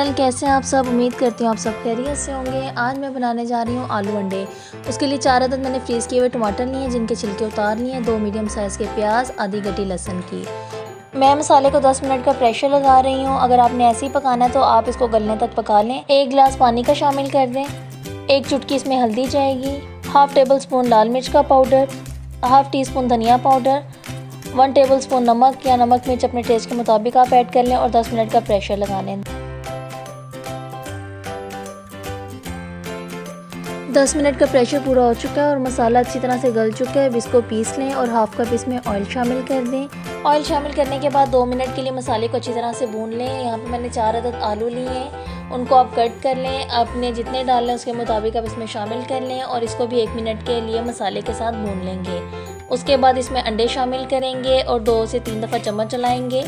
Well कैसे हैं आप सब। उम्मीद करती हूँ आप सब खैरियत से होंगे। आज मैं बनाने जा रही हूँ आलू अंडे। उसके लिए 4 अदद मैंने फ्रीज़ किए हुए टमाटर लिए हैं जिनके छिलके उतार लिए हैं, 2 मीडियम साइज़ के प्याज, आधी गड्डी लहसुन की। मैं मसाले को 10 मिनट का प्रेशर लगा रही हूँ। अगर आपने ऐसे ही पकाना है तो आप इसको गलने तक पका लें। 1 गिलास पानी का शामिल कर दें। 1 चुटकी इसमें हल्दी जाएगी, हाफ़ टेबल स्पून लाल मिर्च का पाउडर, हाफ़ टी स्पून धनिया पाउडर, 1 टेबल स्पून नमक या नमक मिर्च अपने टेस्ट के मुताबिक आप ऐड कर लें और 10 मिनट का प्रेशर लगा लें। 10 मिनट का प्रेशर पूरा हो चुका है और मसाला अच्छी तरह से गल चुका है। अब इसको पीस लें और हाफ़ कप इसमें ऑयल शामिल कर दें। ऑयल शामिल करने के बाद 2 मिनट के लिए मसाले को अच्छी तरह से भून लें। यहाँ पे मैंने 4 अदद आलू लिए हैं, उनको आप कट कर लें। आपने जितने डालने हैं उसके मुताबिक आप इसमें शामिल कर लें और इसको भी 1 मिनट के लिए मसाले के साथ भून लेंगे। उसके बाद इसमें अंडे शामिल करेंगे और 2 से 3 दफ़ा चम्मच चलाएँगे।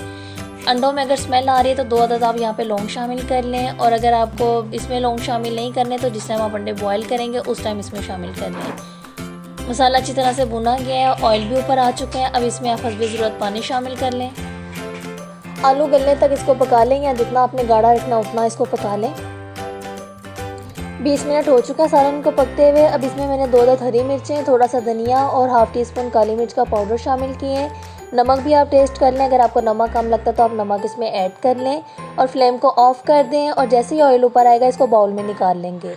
अंडों में अगर स्मेल आ रही है तो 2 अदद आप यहाँ पे लौंग शामिल कर लें और अगर आपको इसमें लौंग शामिल नहीं करने तो जिस टाइम आप अंडे बॉयल करेंगे उस टाइम इसमें शामिल कर लें। मसाला अच्छी तरह से भुना गया है, ऑयल भी ऊपर आ चुका है। अब इसमें आप हस्बे ज़रूरत पानी शामिल कर लें। आलू गलने तक इसको पका लें या जितना आपने गाढ़ा रखना उतना इसको पका लें। 20 मिनट हो चुका है सालन को पकते हुए। अब इसमें मैंने 2 अदद हरी मिर्चें, थोड़ा सा धनिया और हाफ़ टी स्पून काली मिर्च का पाउडर शामिल किए हैं। नमक भी आप टेस्ट कर लें, अगर आपको नमक कम लगता है तो आप नमक इसमें ऐड कर लें और फ्लेम को ऑफ़ कर दें और जैसे ही ऑयल ऊपर आएगा इसको बाउल में निकाल लेंगे।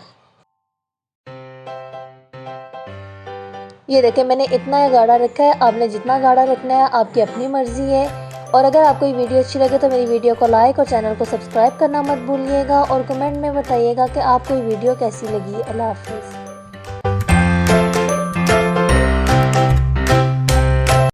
ये देखें मैंने इतना गाढ़ा रखा है, आपने जितना गाढ़ा रखना है आपकी अपनी मर्ज़ी है। और अगर आपको ये वीडियो अच्छी लगे तो मेरी वीडियो को लाइक और चैनल को सब्सक्राइब करना मत भूलिएगा और कमेंट में बताइएगा कि आपको ये वीडियो कैसी लगी। अल्लाह हाफ़िज़।